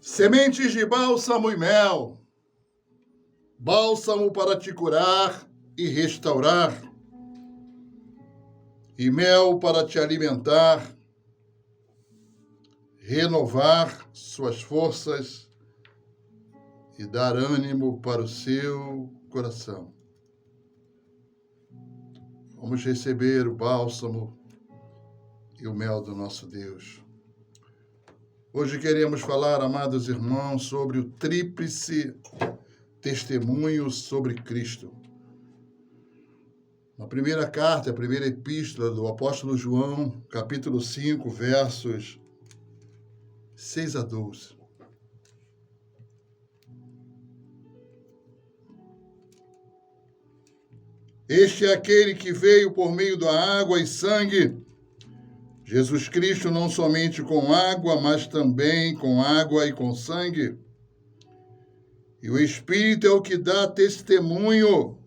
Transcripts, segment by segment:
Sementes de bálsamo e mel, bálsamo para te curar e restaurar, e mel para te alimentar, renovar suas forças e dar ânimo para o seu coração. Vamos receber o bálsamo e o mel do nosso Deus. Hoje queremos falar, amados irmãos, sobre o tríplice testemunho sobre Cristo. Na primeira carta, a primeira epístola do apóstolo João, capítulo 5, versos 6 a 12. Este é aquele que veio por meio da água e sangue, Jesus Cristo, não somente com água, mas também com água e com sangue. E o Espírito é o que dá testemunho,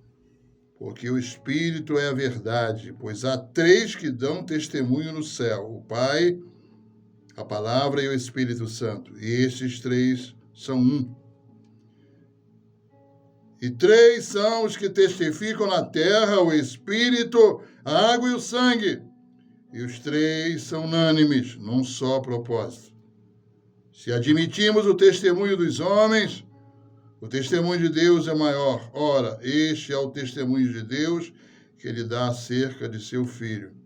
porque o Espírito é a verdade, pois há três que dão testemunho no céu: o Pai, a Palavra e o Espírito Santo. E estes três são um. E três são os que testificam na terra: o Espírito, a água e o sangue. E os três são unânimes, num só propósito. Se admitimos o testemunho dos homens, o testemunho de Deus é maior. Ora, este é o testemunho de Deus que ele dá acerca de seu Filho.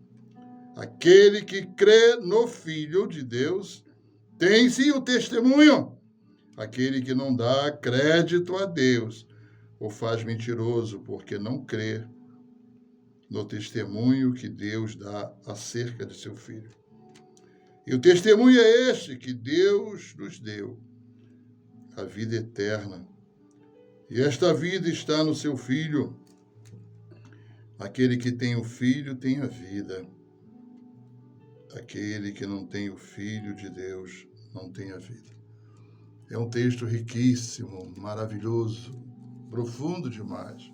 Aquele que crê no Filho de Deus tem sim o testemunho. Aquele que não dá crédito a Deus o faz mentiroso, porque não crê no testemunho que Deus dá acerca de seu Filho. E o testemunho é este, que Deus nos deu, a vida eterna. E esta vida está no seu Filho. Aquele que tem o Filho tem a vida. Aquele que não tem o Filho de Deus não tem a vida. É um texto riquíssimo, maravilhoso, profundo demais.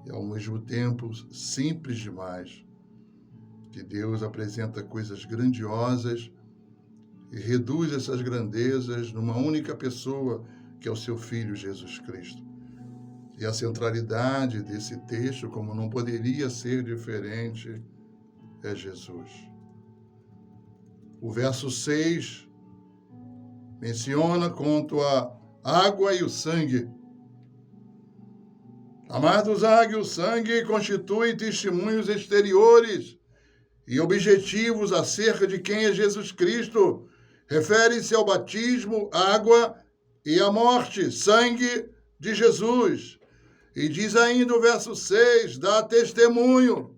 E ao mesmo tempo simples demais, que Deus apresenta coisas grandiosas e reduz essas grandezas numa única pessoa, que é o seu Filho Jesus Cristo. E a centralidade desse texto, como não poderia ser diferente, é Jesus. O verso 6 menciona quanto à água e o sangue. Amados, a água e o sangue constituem testemunhos exteriores e objetivos acerca de quem é Jesus Cristo. Refere-se ao batismo, água e à morte, sangue de Jesus. E diz ainda o verso 6, dá testemunho.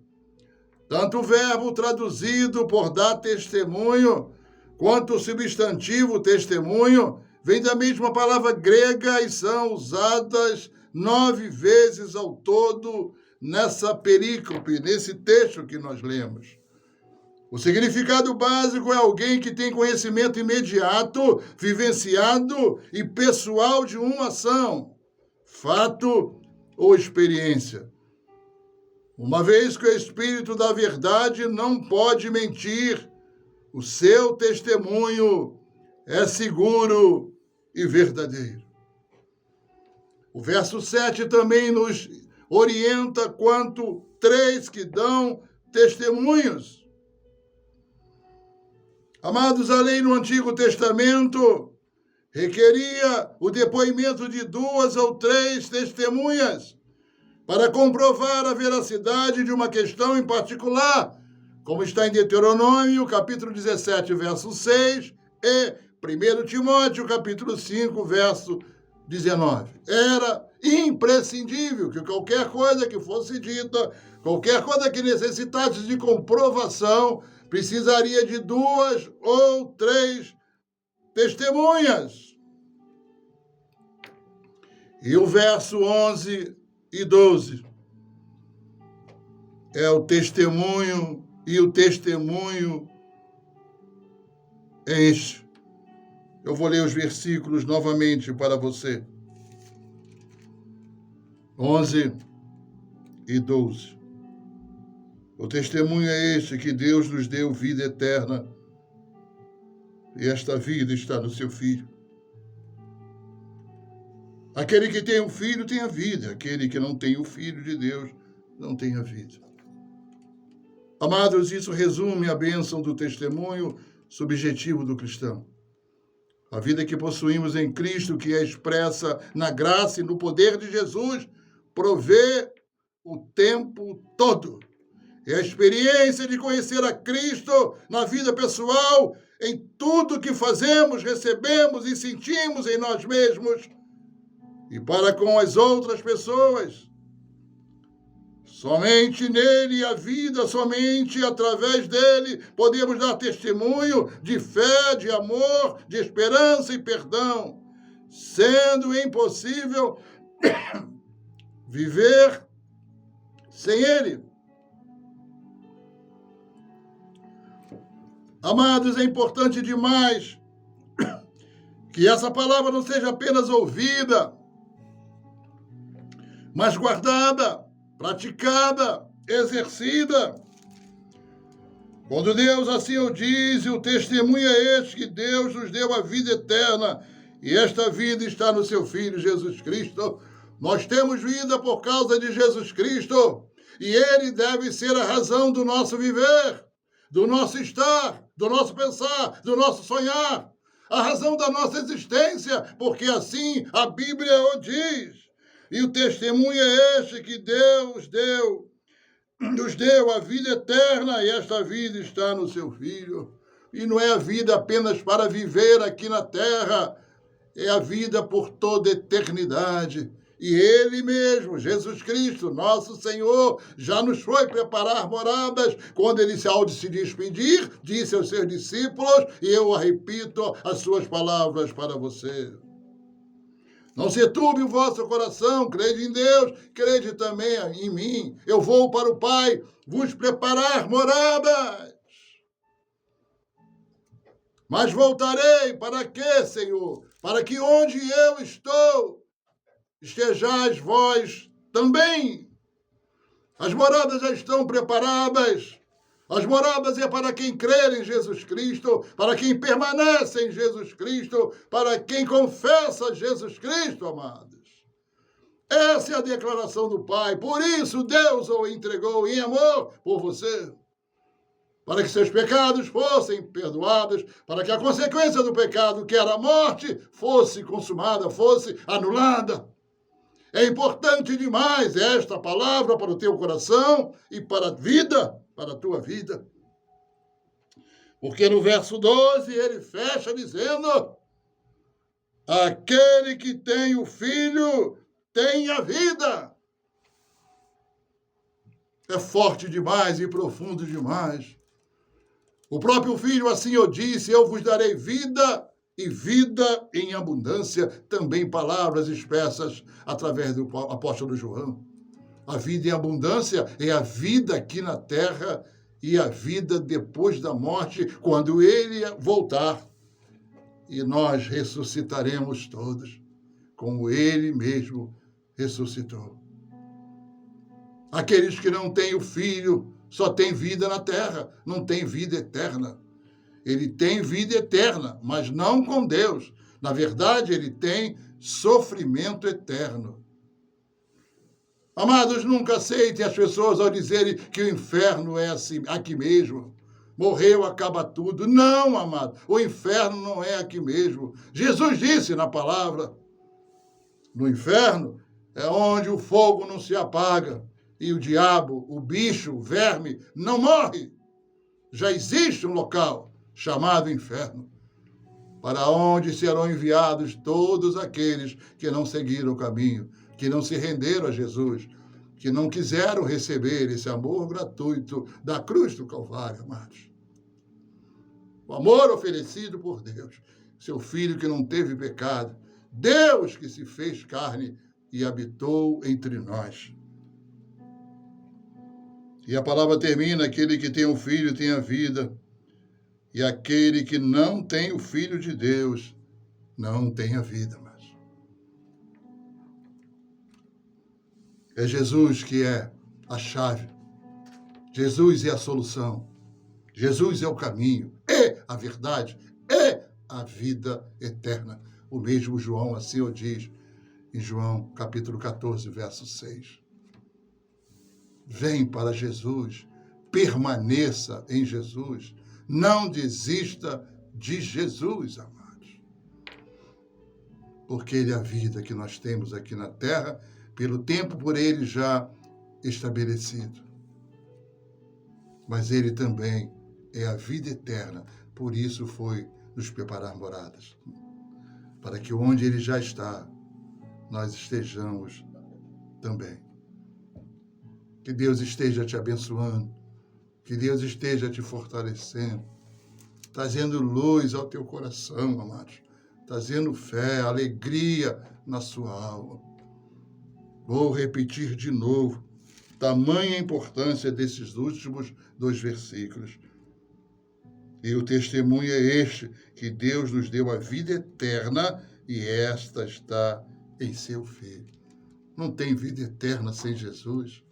Tanto o verbo traduzido por dar testemunho, quanto o substantivo testemunho, vem da mesma palavra grega e são usadas 9 vezes ao todo nessa perícope, nesse texto que nós lemos. O significado básico é alguém que tem conhecimento imediato, vivenciado e pessoal de uma ação, fato ou experiência. Uma vez que o Espírito da verdade não pode mentir, o seu testemunho é seguro e verdadeiro. O verso 7 também nos orienta quanto três que dão testemunhos. Amados, a lei no Antigo Testamento requeria o depoimento de 2 ou 3 testemunhas para comprovar a veracidade de uma questão em particular, como está em Deuteronômio, capítulo 17, verso 6, e 1 Timóteo, capítulo 5, verso 19. Era imprescindível que qualquer coisa que fosse dita, qualquer coisa que necessitasse de comprovação, precisaria de 2 ou 3 testemunhas. E o verso 11 e 12 é o testemunho, e o testemunho é este. Eu vou ler os versículos novamente para você. 11 e 12. O testemunho é este, que Deus nos deu vida eterna, e esta vida está no seu Filho. Aquele que tem o Filho tem a vida. Aquele que não tem o Filho de Deus não tem a vida. Amados, isso resume a bênção do testemunho subjetivo do cristão. A vida que possuímos em Cristo, que é expressa na graça e no poder de Jesus, provê o tempo todo. É a experiência de conhecer a Cristo na vida pessoal, em tudo que fazemos, recebemos e sentimos em nós mesmos e para com as outras pessoas. Somente nele a vida, somente através dele podemos dar testemunho de fé, de amor, de esperança e perdão, sendo impossível viver sem ele. Amados, é importante demais que essa palavra não seja apenas ouvida, mas guardada, praticada, exercida. Quando Deus assim o diz, e o testemunho é este, que Deus nos deu a vida eterna, e esta vida está no seu Filho Jesus Cristo. Nós temos vida por causa de Jesus Cristo, e ele deve ser a razão do nosso viver, do nosso estar, do nosso pensar, do nosso sonhar, a razão da nossa existência, porque assim a Bíblia o diz. E o testemunho é este, que Deus nos deu a vida eterna, e esta vida está no seu Filho. E não é a vida apenas para viver aqui na terra, é a vida por toda a eternidade. E ele mesmo, Jesus Cristo, nosso Senhor, já nos foi preparar moradas, quando ele, ao de se despedir, disse aos seus discípulos, e eu repito as suas palavras para você: não se turbe o vosso coração, crede em Deus, crede também em mim. Eu vou para o Pai vos preparar moradas. Mas voltarei para quê, Senhor? Para que onde eu estou, estejais vós também. As moradas já estão preparadas. As moradas é para quem crer em Jesus Cristo, para quem permanece em Jesus Cristo, para quem confessa Jesus Cristo, amados. Essa é a declaração do Pai. Por isso Deus o entregou em amor por você, para que seus pecados fossem perdoados, para que a consequência do pecado, que era a morte, fosse consumada, fosse anulada. É importante demais esta palavra para o teu coração e para a vida, para a tua vida. Porque no verso 12 ele fecha dizendo: aquele que tem o Filho tem a vida. É forte demais e profundo demais. O próprio Filho assim o disse: eu vos darei vida e vida em abundância. Também palavras expressas através do apóstolo João. A vida em abundância é a vida aqui na terra e a vida depois da morte, quando ele voltar. E nós ressuscitaremos todos, como ele mesmo ressuscitou. Aqueles que não têm o Filho só têm vida na terra, não têm vida eterna. Ele tem vida eterna, mas não com Deus. Na verdade, ele tem sofrimento eterno. Amados, nunca aceitem as pessoas ao dizerem que o inferno é assim, aqui mesmo. Morreu, acaba tudo. Não, amado, o inferno não é aqui mesmo. Jesus disse na palavra: no inferno é onde o fogo não se apaga e o diabo, o bicho, o verme, não morre. Já existe um local chamado inferno, para onde serão enviados todos aqueles que não seguiram o caminho, que não se renderam a Jesus, que não quiseram receber esse amor gratuito da cruz do Calvário, amados. O amor oferecido por Deus, seu Filho que não teve pecado, Deus que se fez carne e habitou entre nós. E a palavra termina: aquele que tem o Filho tem a vida, e aquele que não tem o Filho de Deus não tem a vida mais. É Jesus que é a chave. Jesus é a solução. Jesus é o caminho, é a verdade, é a vida eterna. O mesmo João assim o diz. em João capítulo 14, verso 6. Vem para Jesus, permaneça em Jesus, não desista de Jesus, amados. Porque Ele é a vida que nós temos aqui na terra, pelo tempo por Ele já estabelecido. Mas Ele também é a vida eterna, por isso foi nos preparar moradas, para que onde Ele já está, nós estejamos também. Que Deus esteja te abençoando, que Deus esteja te fortalecendo, trazendo luz ao teu coração, amados, trazendo fé, alegria na sua alma. Vou repetir de novo, tamanha importância desses últimos 2 versículos. E o testemunho é este, que Deus nos deu a vida eterna e esta está em seu Filho. Não tem vida eterna sem Jesus.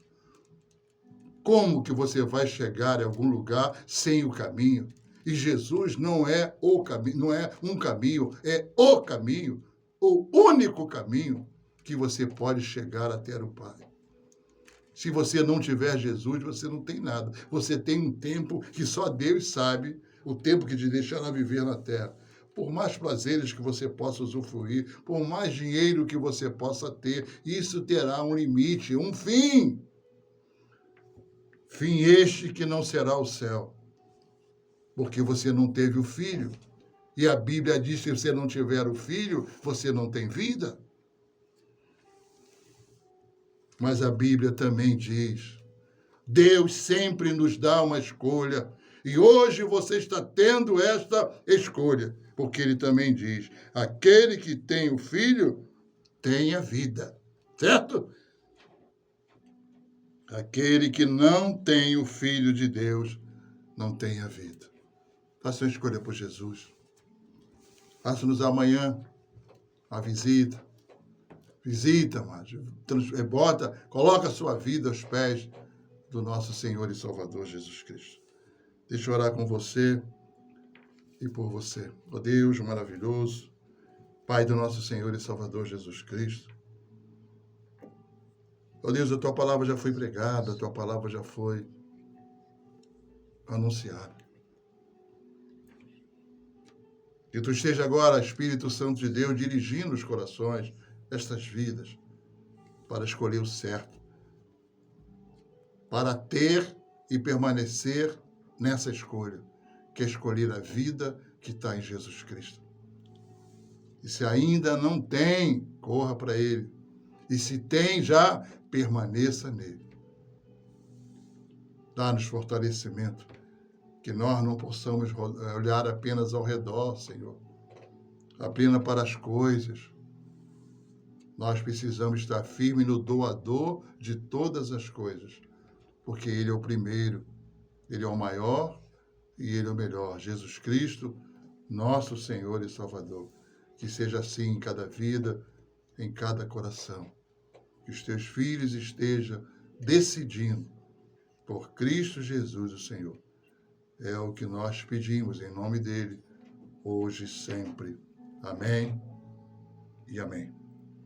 Como que você vai chegar em algum lugar sem o caminho? E Jesus não é o caminho, não é um caminho, é o caminho, o único caminho que você pode chegar até o Pai. Se você não tiver Jesus, você não tem nada. Você tem um tempo que só Deus sabe, o tempo que te deixará viver na terra. Por mais prazeres que você possa usufruir, por mais dinheiro que você possa ter, isso terá um limite, um fim. Fim este que não será o céu, porque você não teve o Filho. E a Bíblia diz que se você não tiver o Filho, você não tem vida. Mas a Bíblia também diz, Deus sempre nos dá uma escolha. E hoje você está tendo esta escolha, porque Ele também diz, aquele que tem o Filho tem a vida, certo? Aquele que não tem o Filho de Deus não tem a vida. Faça uma escolha por Jesus. Faça-nos amanhã a visita. Visita, mas coloca a sua vida aos pés do nosso Senhor e Salvador Jesus Cristo. Deixa eu orar com você e por você. Ó Deus maravilhoso, Pai do nosso Senhor e Salvador Jesus Cristo. Ó Deus, a Tua palavra já foi pregada, a Tua palavra já foi anunciada. Que Tu esteja agora, Espírito Santo de Deus, dirigindo os corações destas vidas para escolher o certo, para ter e permanecer nessa escolha, que é escolher a vida que está em Jesus Cristo. E se ainda não tem, corra para Ele. E se tem já, permaneça nele. Dá-nos fortalecimento, que nós não possamos olhar apenas ao redor, Senhor, apenas para as coisas. Nós precisamos estar firmes no doador de todas as coisas, porque Ele é o primeiro, Ele é o maior e Ele é o melhor. Jesus Cristo, nosso Senhor e Salvador. Que seja assim em cada vida, em cada coração. Que os teus filhos estejam decidindo por Cristo Jesus, o Senhor. É o que nós pedimos em nome dele, hoje e sempre. Amém e amém.